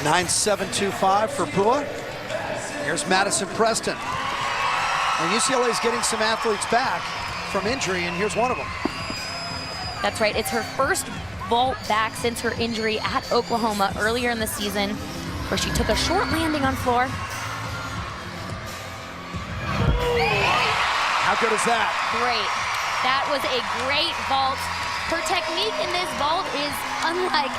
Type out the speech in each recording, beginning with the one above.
9.725 for Pua. Here's Madison Preston. And UCLA is getting some athletes back from injury, and here's one of them. That's right, it's her first vault back since her injury at Oklahoma earlier in the season, where she took a short landing on floor. How good is that? Great. That was a great vault. Her technique in this vault is unlike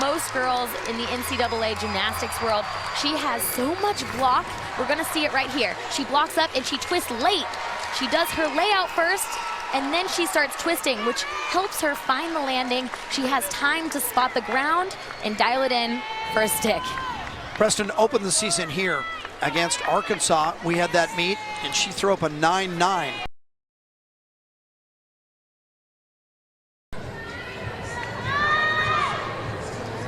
most girls in the NCAA gymnastics world. She has so much block. We're gonna see it right here. She blocks up and she twists late. She does her layout first, and then she starts twisting, which helps her find the landing. She has time to spot the ground and dial it in for a stick. Preston opened the season here against Arkansas. We had that meet, and she threw up a 9.9.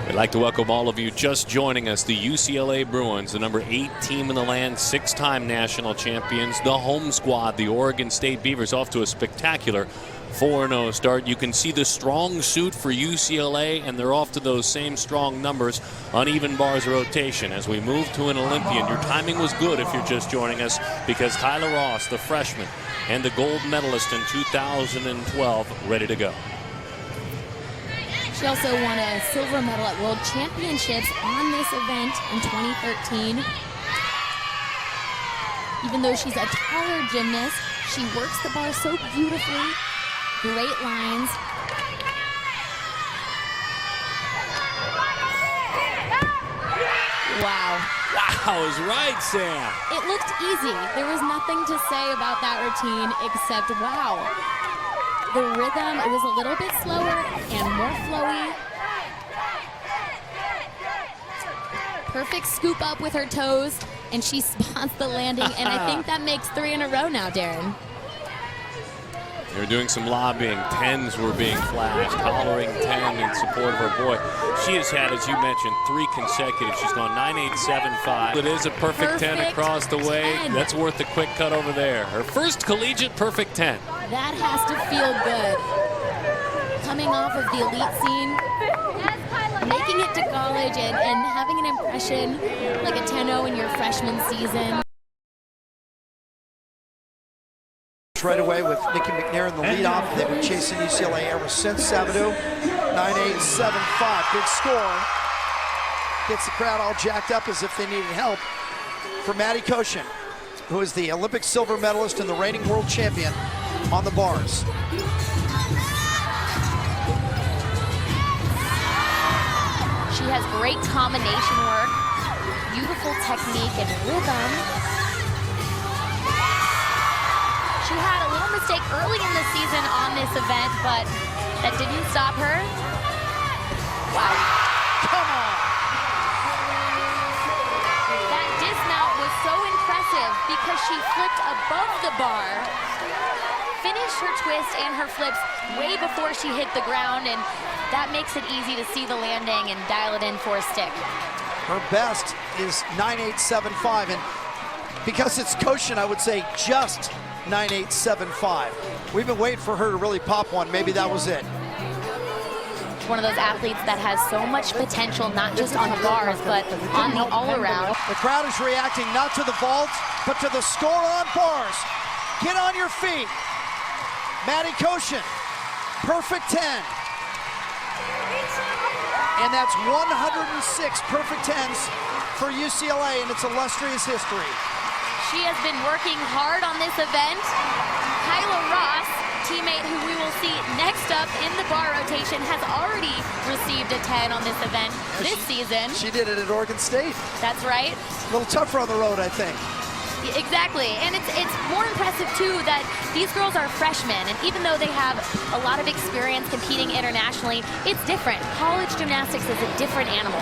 I'd like to welcome all of you just joining us. The UCLA Bruins, the number 8 team in the land, 6-time national champions. The home squad, the Oregon State Beavers, off to a spectacular 4-0 start. You can see the strong suit for UCLA, and they're off to those same strong numbers. Uneven bars rotation as we move to an Olympian. Your timing was good if you're just joining us, because Kyla Ross, the freshman and the gold medalist in 2012, ready to go. She also won a silver medal at World Championships on this event in 2013. Even though she's a taller gymnast, she works the bar so beautifully. Great lines. Wow. Wow is right, Sam. It looked easy. There was nothing to say about that routine except wow. The rhythm, it was a little bit slower and more flowy. Perfect scoop up with her toes, and she spots the landing, and I think that makes 3 in a row now, Darren. They were doing some lobbying. 10s were being flashed, hollering 10 in support of her boy. She has had, as you mentioned, 3 consecutive. She's gone 9.875. It is a perfect 10 across the way. 10. That's worth the quick cut over there. Her first collegiate perfect 10. That has to feel good. Coming off of the elite scene, making it to college and having an impression like a 10-0 in your freshman season. Right away with Nikki McNair in the leadoff. They've been chasing UCLA ever since Sabadou. 9.875, big score. Gets the crowd all jacked up as if they needed help. For Maddie Koshin, who is the Olympic silver medalist and the reigning world champion on the bars. She has great combination work, beautiful technique and rhythm. She had a little mistake early in the season on this event, but that didn't stop her. Wow. Come on. That dismount was so impressive because she flipped above the bar, finished her twist and her flips way before she hit the ground, and that makes it easy to see the landing and dial it in for a stick. Her best is 9.875, and because it's Koshin, I would say just 9.875. We've been waiting for her to really pop one. Maybe that was it. One of those athletes that has so much potential, not just on the bars, but on the all-around. The crowd is reacting not to the vault, but to the score on bars. Get on your feet. Maddie Koshin, perfect 10. And that's 106 perfect 10s for UCLA in its illustrious history. She has been working hard on this event. Kyla Ross, teammate who we will see next up in the bar rotation, has already received a 10 on this event this season. She did it at Oregon State. That's right. A little tougher on the road, I think. Exactly, and it's more impressive too that these girls are freshmen, and even though they have a lot of experience competing internationally, it's different. College gymnastics is a different animal.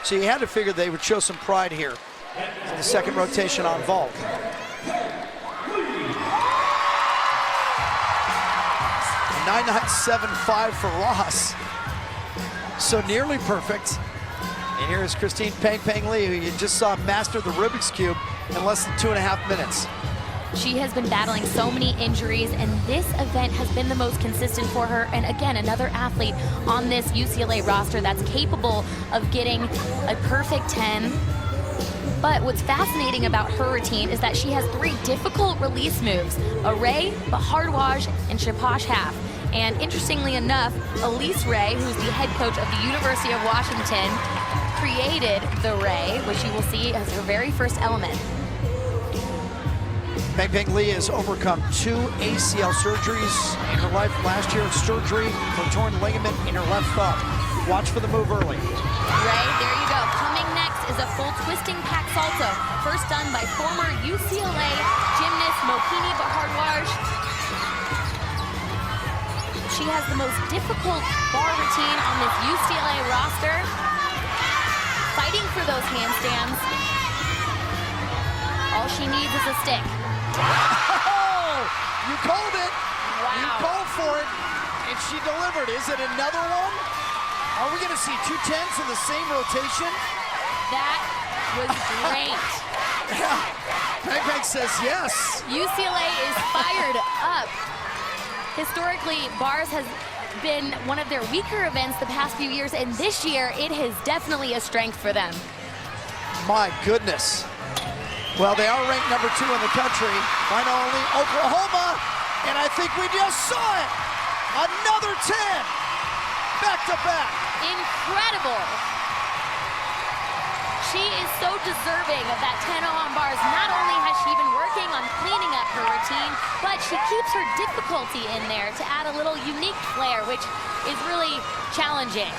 So you had to figure they would show some pride here in the second rotation on vault. 9.975 for Ross. So nearly perfect. And here is Christine Peng Lee, who you just saw master the Rubik's Cube in less than 2.5 minutes. She has been battling so many injuries, and this event has been the most consistent for her. And again, another athlete on this UCLA roster that's capable of getting a perfect 10. But what's fascinating about her routine is that she has 3 difficult release moves: array, bahardwaj, and shapash half. And interestingly enough, Elise Ray, who's the head coach of the University of Washington, created the ray, which you will see as her very first element. Peng Peng Lee has overcome 2 ACL surgeries in her life. Last year, surgery for torn ligament in her left thumb. Watch for the move early. Ray, there you go. Coming next is a full twisting pack salto, first done by former UCLA gymnast Mohini Bahardwaj. She has the most difficult bar routine on this UCLA roster, fighting for those handstands. All she needs is a stick. Oh, you called it. Wow. You called for it, and she delivered. Is it another one? Are we going to see 2 10s in the same rotation? That was great. Yeah, Peng Peng says yes. UCLA is fired up. Historically, bars has been one of their weaker events the past few years, and this year it is definitely a strength for them. My goodness. Well, they are ranked number 2 in the country. Final only Oklahoma, and I think we just saw it. Another 10, back to back. Incredible. She is so deserving of that 10-0 on bars. Not only has she been working on cleaning up her routine, but she keeps her difficulty in there to add a little unique flair, which is really challenging.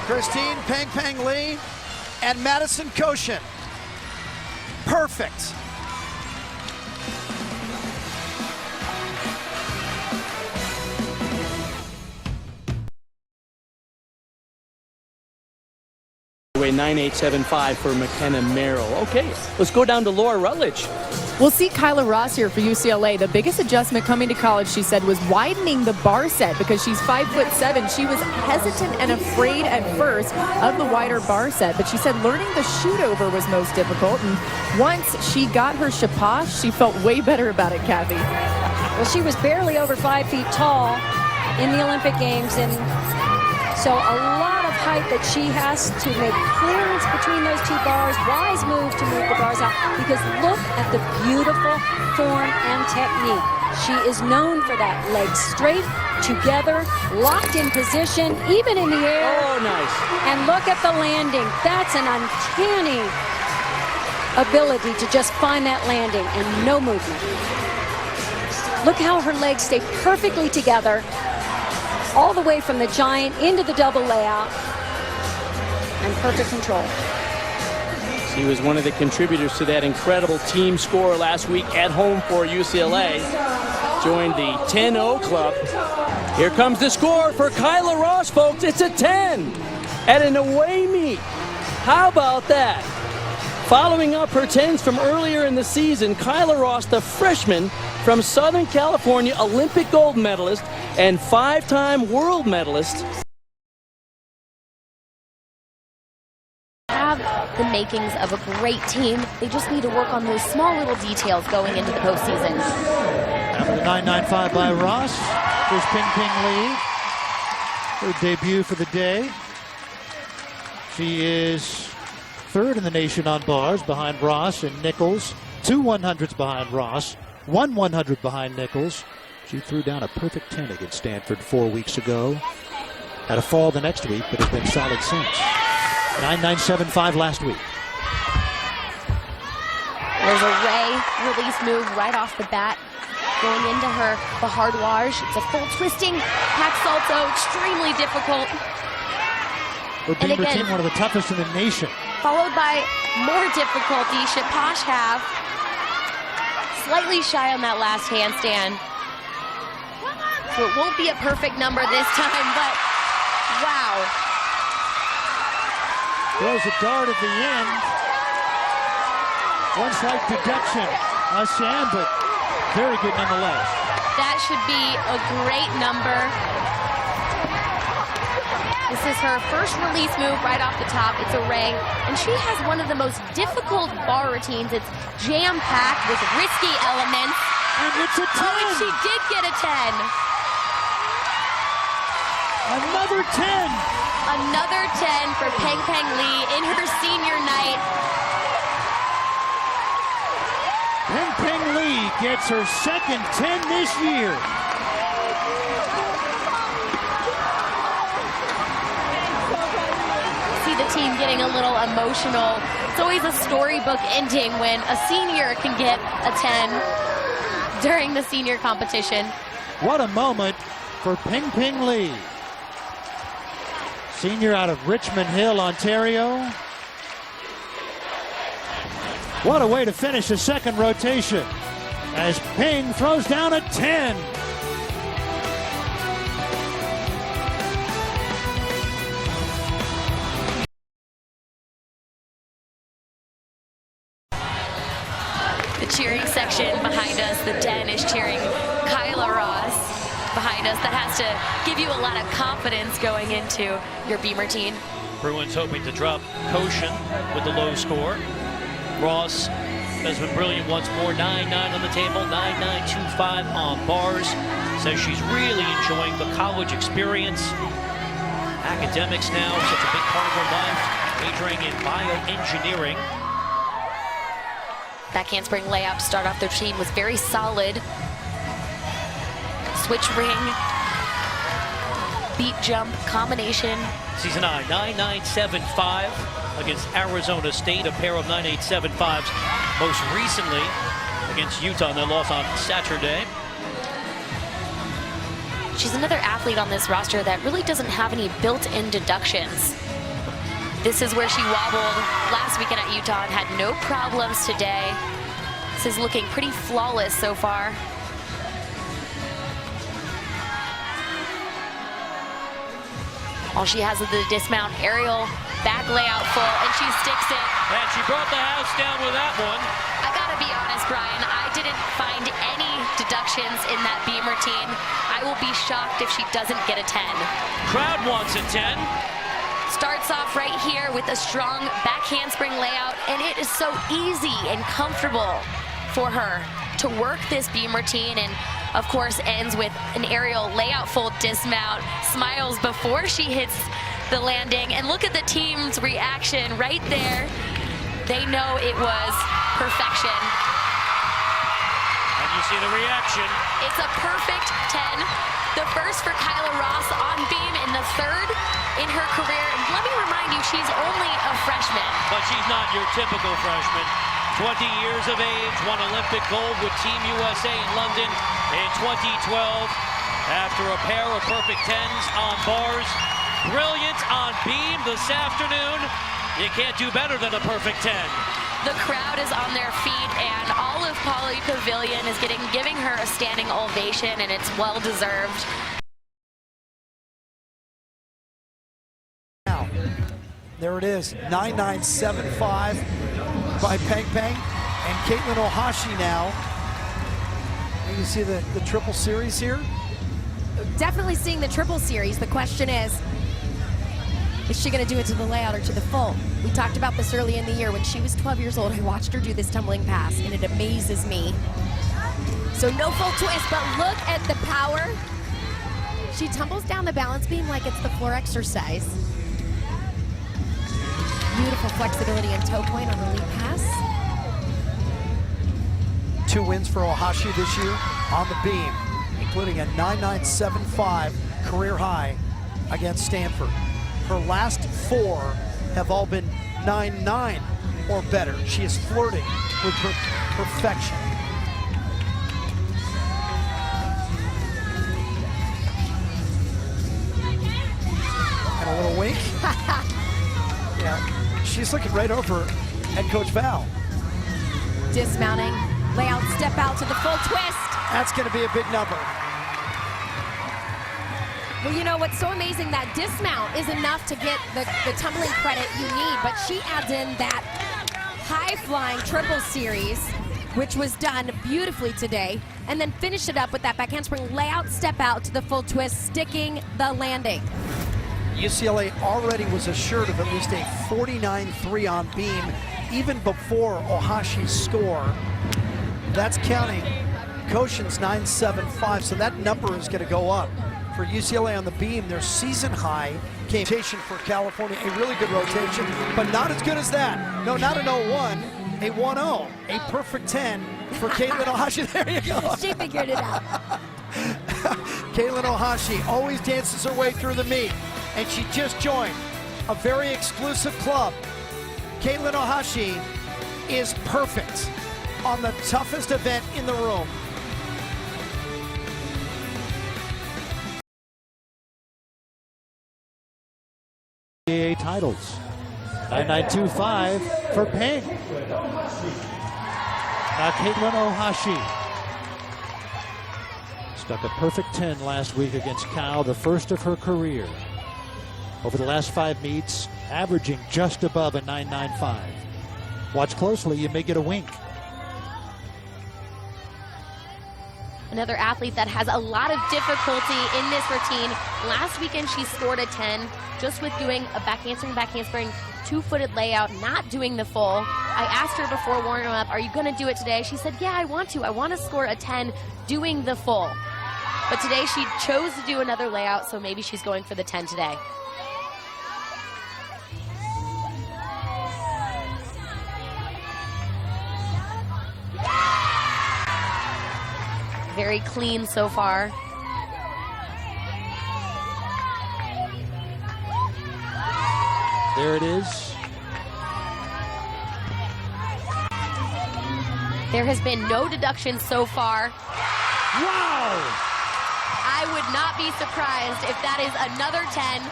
Christine Peng Peng Lee and Madison Koshin. Perfect. Way 9875 for McKenna Merrill. Okay, let's go down to Laura Rutledge. We'll see Kyla Ross here for UCLA. The biggest adjustment coming to college, she said, was widening the bar set because she's 5'7". She was hesitant and afraid at first of the wider bar set, but she said learning the shoot over was most difficult. And once she got her shapash, she felt way better about it, Kathy. Well, she was barely over 5 feet tall in the Olympic Games, and so a lot of height that she has to make clearance between those 2 bars. Wise move to move the bars out, because look at the beautiful form and technique. She is known for that. Legs straight, together, locked in position, even in the air. Oh, nice. And look at the landing. That's an uncanny ability to just find that landing and no movement. Look how her legs stay perfectly together, all the way from the giant into the double layout, and perfect control. She was one of the contributors to that incredible team score last week at home for UCLA. Joined the 10-0 club. Here comes the score for Kyla Ross, folks. It's a 10 at an away meet. How about that? Following up her 10s from earlier in the season, Kyla Ross, the freshman from Southern California, Olympic gold medalist and 5-time world medalist. Have the makings of a great team. They just need to work on those small little details going into the postseason. After the 9.95 by Ross, there's Peng Peng Lee, her debut for the day. She is 3rd in the nation on bars behind Ross and Nichols. 2 100s behind Ross, 1 100 behind Nichols. She threw down a perfect 10 against Stanford 4 weeks ago. Had a fall the next week, but has been solid since. 9.975 last week. There's a Ray release move right off the bat. Going into her bahardwaj. It's a full twisting pack salto, extremely difficult. Her beam routine, one of the toughest in the nation. Followed by more difficulty, shapash half. Slightly shy on that last handstand. So it won't be a perfect number this time, but wow. Throws a dart at the end. One slight deduction on Sam, but very good nonetheless. That should be a great number. This is her first release move right off the top. It's a ray, and she has one of the most difficult bar routines. It's jam-packed with risky elements. And it's a 10. Oh, and she did get a 10. Another 10. Another 10 for Peng Peng Lee in her senior night. Peng Peng Lee gets her second 10 this year. See the team getting a little emotional. It's always a storybook ending when a senior can get a 10 during the senior competition. What a moment for Peng Peng Lee. Senior out of Richmond Hill, Ontario. What a way to finish the second rotation as Peng throws down a 10. The cheering section behind us, the den is cheering Kyla Ross behind us. That has to give you a lot of confidence going into your beam routine. Bruins hoping to drop Koshin with the low score. Ross has been brilliant once more. 9-9 on the table, 9.925 on bars. Says she's really enjoying the college experience. Academics now, such a big part of her life. Majoring in bioengineering. That handspring layup to start off their team was very solid. Switch ring, beat jump combination. Season 9, 9.975 against Arizona State, a pair of 9.875s. Most recently against Utah in their loss on Saturday. She's another athlete on this roster that really doesn't have any built-in deductions. This is where she wobbled last weekend at Utah and had no problems today. This is looking pretty flawless so far. All she has is the dismount aerial back layout full, and she sticks it. And she brought the house down with that one. I gotta be honest, Brian, I didn't find any deductions in that beam routine. I will be shocked if she doesn't get a 10. Crowd wants a 10. Starts off right here with a strong back handspring layout, and it is so easy and comfortable for her to work this beam routine, and of course ends with an aerial layout full dismount. Smiles before she hits the landing, and look at the team's reaction right there. They know it was perfection. And you see the reaction. It's a perfect 10. The first for Kyla Ross on beam in the third in her career. And let me remind you, she's only a freshman. But she's not your typical freshman. 20 years of age, won Olympic gold with Team USA in London in 2012. After a pair of perfect 10s on bars. Brilliant on beam this afternoon. You can't do better than a perfect 10. The crowd is on their feet, and all of Pauley Pavilion is giving her a standing ovation, and it's well deserved. Now, there it is, 9.975 by Peng Peng, and Caitlin Ohashi now. You can see the triple series here. Definitely seeing the triple series. The question is she going to do it to the layout or to the full? We talked about this early in the year. When she was 12 years old, I watched her do this tumbling pass, and it amazes me. So no full twist, but look at the power. She tumbles down the balance beam like it's the floor exercise. Beautiful flexibility and toe point on the lead pass. 2 wins for Ohashi this year on the beam, including a 9.975 career high against Stanford. Her last 4 have all been 9.9 or better. She is flirting with perfection. And a little wink. Yeah, she's looking right over at Coach Val. Dismounting, layout, step out to the full twist. That's going to be a big number. Well, you know what's so amazing, that dismount is enough to get the tumbling credit you need, but she adds in that high-flying triple series, which was done beautifully today, and then finished it up with that back handspring layout, step out to the full twist, sticking the landing. UCLA already was assured of at least a 49-3 on beam even before Ohashi's score. That's counting Koshin's 9.75, so that number is going to go up. For UCLA on the beam, their season high came for California, a really good rotation, but not as good as that. No, not an 0-1, a 1-0, a perfect 10 for Caitlin Ohashi. There you go. She figured it out. Caitlin Ohashi always dances her way through the meet, and she just joined a very exclusive club. Caitlin Ohashi is perfect on the toughest event in the room. UCLA titles. 9.925 for Ping. Now Caitlin Ohashi stuck a perfect 10 last week against Cal, the first of her career. Over the last 5 meets, averaging just above a 9.95. Watch closely, you may get a wink. Another athlete that has a lot of difficulty in this routine. Last weekend she scored a 10 just with doing a back handspring, two-footed layout, not doing the full. I asked her before warming up, are you gonna do it today? She said, yeah, I want to score a 10 doing the full. But today she chose to do another layout, so maybe she's going for the 10 today. Very clean so far. There it is. There has been no deductions so far. Wow! I would not be surprised if that is another 10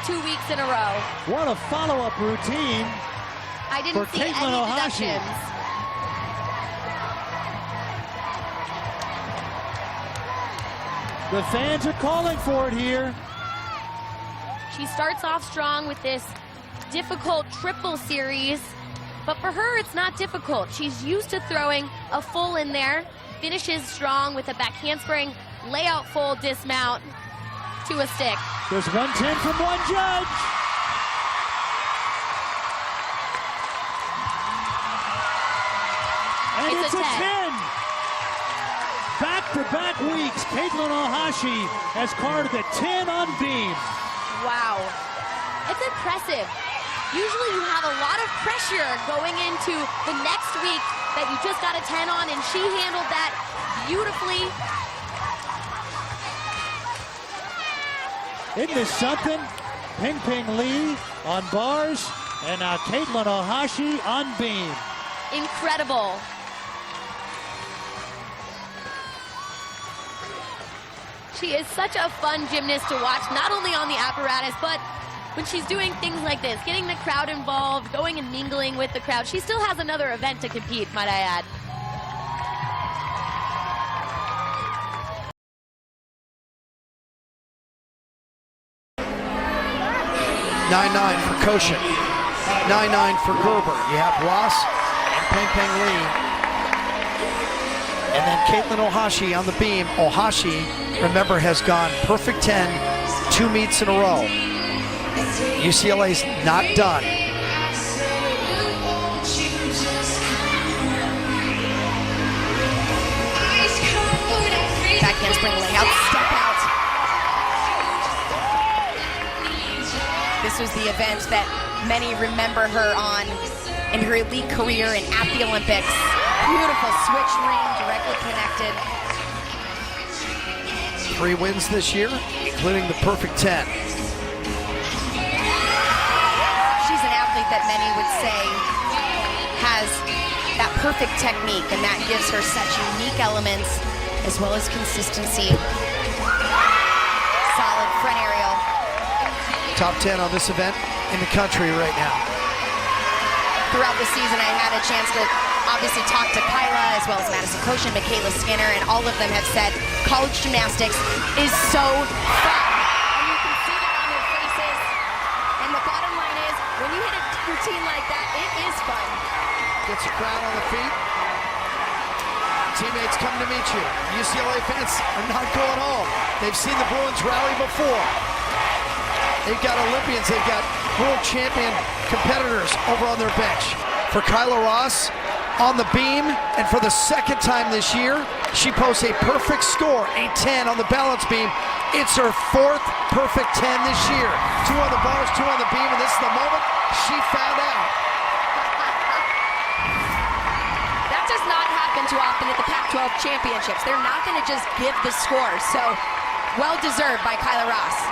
2 weeks in a row. What a follow-up routine. I didn't see Caitlin any Ohashi. deductions. The fans are calling for it here. She starts off strong with this difficult triple series, but for her it's not difficult. She's used to throwing a full in there, finishes strong with a back handspring, layout full, dismount to a stick. There's 110 from one judge. And it's a 10. Back-to-back weeks, Caitlin Ohashi has carded the 10 on beam. Wow, it's impressive. Usually you have a lot of pressure going into the next week that you just got a 10 on, and she handled that beautifully. Isn't this something? Ping Lee on bars, and now Caitlin Ohashi on beam. Incredible. She is such a fun gymnast to watch, not only on the apparatus, but when she's doing things like this, getting the crowd involved, going and mingling with the crowd. She still has another event to compete, might I add. (9.9) for Koshin, 9.9 for Gerber. You have Ross and Ping Lee. And then Caitlin Ohashi on the beam. Ohashi, remember, has gone perfect 10 2 meets in a row. UCLA's not done. Back handspring layout, step out. This was the event that many remember her on in her elite career and at the Olympics. Beautiful switch ring, directly connected. 3 wins this year, including the perfect 10. She's an athlete that many would say has that perfect technique, and that gives her such unique elements as well as consistency. Solid front aerial. Top 10 on this event in the country right now. Throughout the season, I had a chance to obviously talk to Kyla as well as Madison Koshin, Michaela Skinner, and all of them have said college gymnastics is so fun. And you can see that on their faces. And the bottom line is, when you hit a routine like that, it is fun. Gets a crowd on the feet. Teammates come to meet you. UCLA fans are not going home. They've seen the Bruins rally before. They've got Olympians, they've got world champion competitors over on their bench. For Kyla Ross on the beam, and for the second time this year, she posts a perfect score, a 10 on the balance beam. It's her 4th perfect 10 this year. 2 on the bars, 2 on the beam, and this is the moment she found out. That does not happen too often at the Pac-12 championships. They're not going to just give the score, so well deserved by Kyla Ross.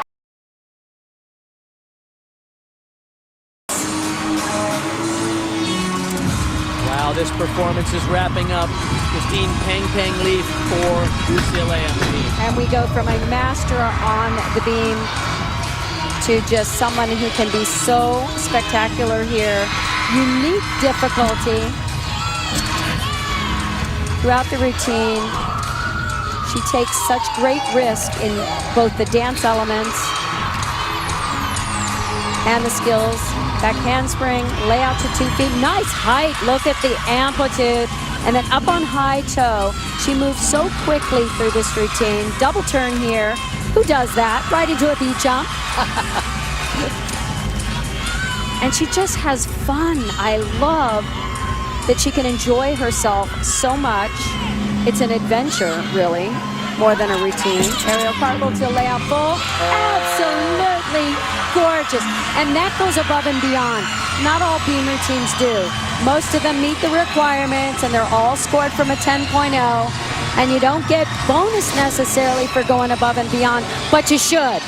Wow, this performance is wrapping up. Christine Peng Leaf for UCLA on the beam. And we go from a master on the beam to just someone who can be so spectacular here. Unique difficulty throughout the routine. She takes such great risk in both the dance elements and the skills. Back handspring, layout to 2 feet. Nice height. Look at the amplitude. And then up on high toe. She moves so quickly through this routine. Double turn here. Who does that? Right into a beat jump. And she just has fun. I love that she can enjoy herself so much. It's an adventure, really, more than a routine. Aerial cartwheel to layout full. Absolutely gorgeous. And that goes above and beyond. Not all beam routines do. Most of them meet the requirements, and they're all scored from a 10.0. And you don't get bonus necessarily for going above and beyond, but you should.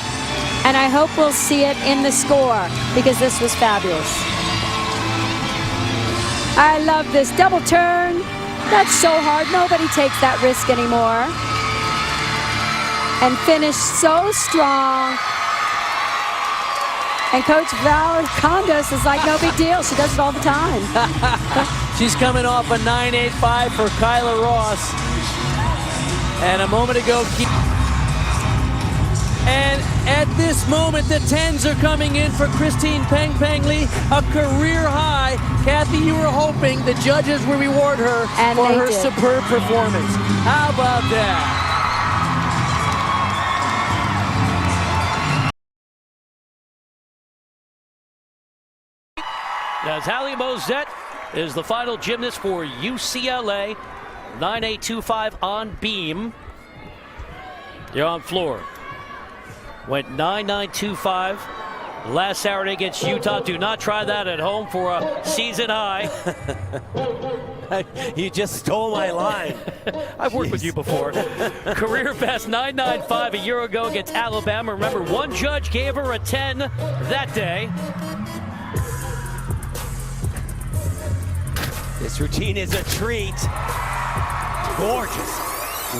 And I hope we'll see it in the score, because this was fabulous. I love this double turn. That's so hard. Nobody takes that risk anymore. And finish so strong. And Coach Val Condos is like, no big deal. She does it all the time. She's coming off a 9.85 for Kyla Ross. And a moment ago, and at this moment, the 10s are coming in for Christine Peng Lee, a career high. Kathy, you were hoping the judges would reward her and for her did. superb performance. How about that? Natalie Mosette is the final gymnast for UCLA. 9.825 on beam. You're on floor. Went 9.925 last Saturday against Utah. Do not try that at home for a season high. You just stole my line. I've worked with you before. Career best 9.95 a year ago against Alabama. Remember, one judge gave her a 10 that day. This routine is a treat. Gorgeous.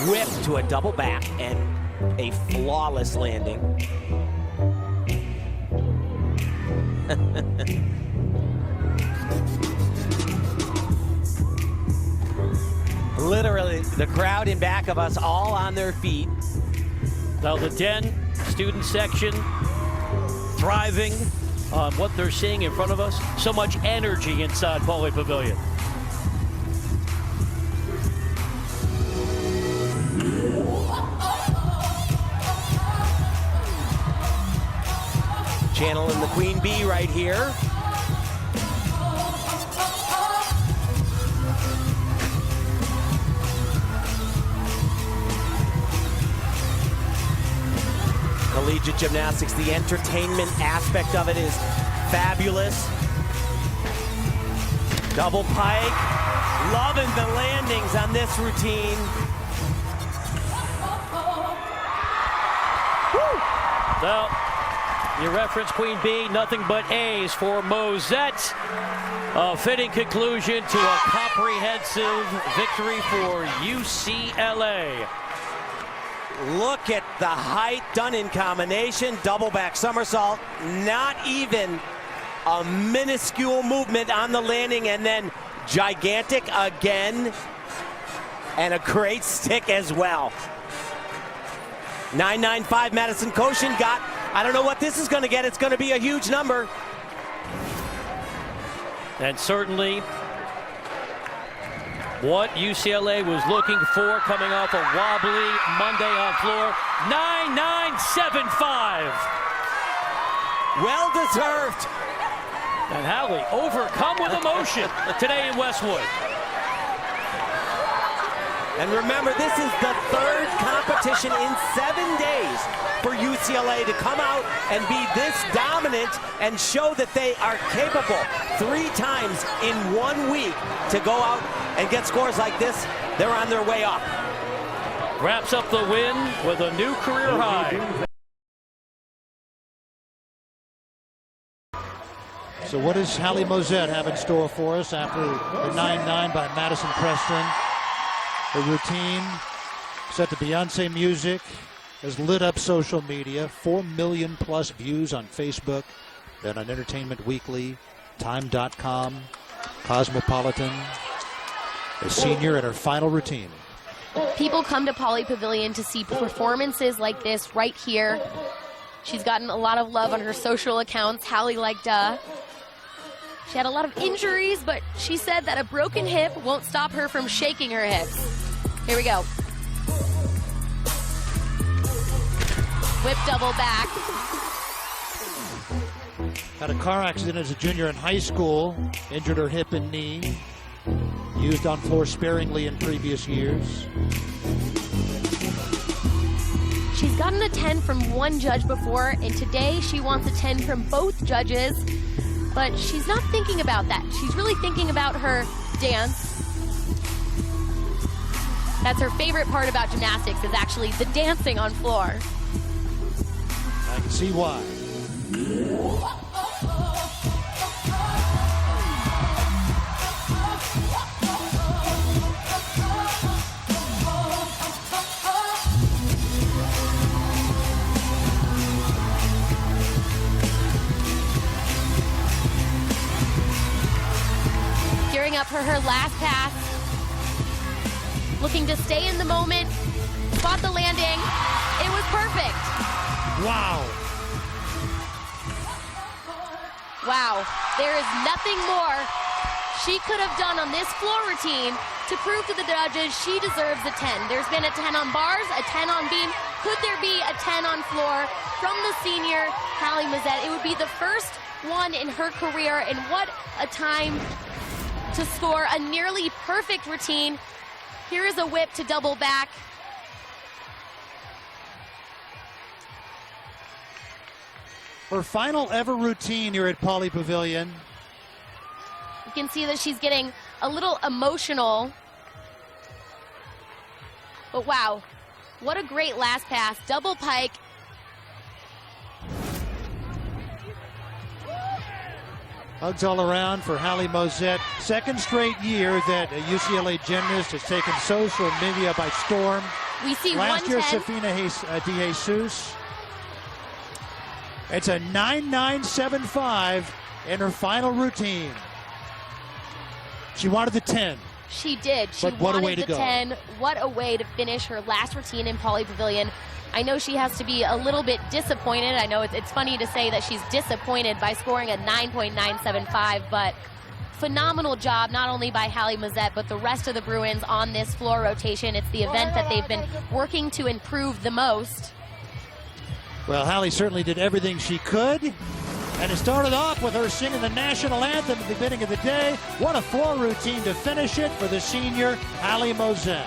Whip to a double back and a flawless landing. Literally, the crowd in back of us all on their feet. Now the Den student section thriving on what they're seeing in front of us. So much energy inside Pauley Pavilion. Channeling the Queen Bee right here. Collegiate gymnastics, the entertainment aspect of it is fabulous. Double pike. Loving the landings on this routine. Well, you reference Queen Bee, nothing but A's for Mosette. A fitting conclusion to a comprehensive victory for UCLA. Look at the height done in combination, double back somersault, not even a minuscule movement on the landing, and then gigantic again, and a great stick as well. 9.95 Madison Koshin got, I don't know what this is going to get, it's going to be a huge number. And certainly what UCLA was looking for coming off a wobbly Monday on floor. 9.975. Well deserved. And Hallie overcome with emotion today in Westwood. And remember, this is the third competition in 7 days for UCLA to come out and be this dominant and show that they are capable 3 times in 1 week to go out and get scores like this. They're on their way up. Wraps up the win with a new career high. So what does Hallie Mozette have in store for us after the 9-9 by Madison Preston? Her routine set to Beyonce music has lit up social media. 4 million plus views on Facebook, then on Entertainment Weekly, Time.com, Cosmopolitan. A senior in her final routine. People come to Pauley Pavilion to see performances like this right here. She's gotten a lot of love on her social accounts. Hallie liked she had a lot of injuries, but she said that a broken hip won't stop her from shaking her hips. Here we go. Whip double back. Had a car accident as a junior in high school, injured her hip and knee. Used on floor sparingly in previous years. She's gotten a 10 from one judge before, and today she wants a 10 from both judges, but she's not thinking about that. She's really thinking about her dance. That's her favorite part about gymnastics, is actually the dancing on floor. I can see why. Gearing up for her last pass. Looking to stay in the moment, spot the landing. It was perfect. Wow. Wow, there is nothing more she could have done on this floor routine to prove to the judges she deserves a 10. There's been a 10 on bars, a 10 on beam. Could there be a 10 on floor from the senior Hallie Mozette? It would be the first one in her career, and what a time to score a nearly perfect routine. Here is a whip to double back. Her final ever routine here at Pauley Pavilion. You can see that she's getting a little emotional. But wow, what a great last pass. Double pike. Hugs all around for Hallie Mozette. Second straight year that a UCLA gymnast has taken social media by storm. We see last year, 110. Safina De Jesus. It's a 9.975 in her final routine. She wanted the 10. She did. She But what a way wanted to the go. 10. What a way to finish her last routine in Pauley Pavilion. I know she has to be a little bit disappointed. I know it's funny to say that she's disappointed by scoring a 9.975, but phenomenal job not only by Hallie Mozette, but the rest of the Bruins on this floor rotation. It's the event that they've been working to improve the most. Well, Hallie certainly did everything she could. And it started off with her singing the national anthem at the beginning of the day. What a floor routine to finish it for the senior Hallie Mozette.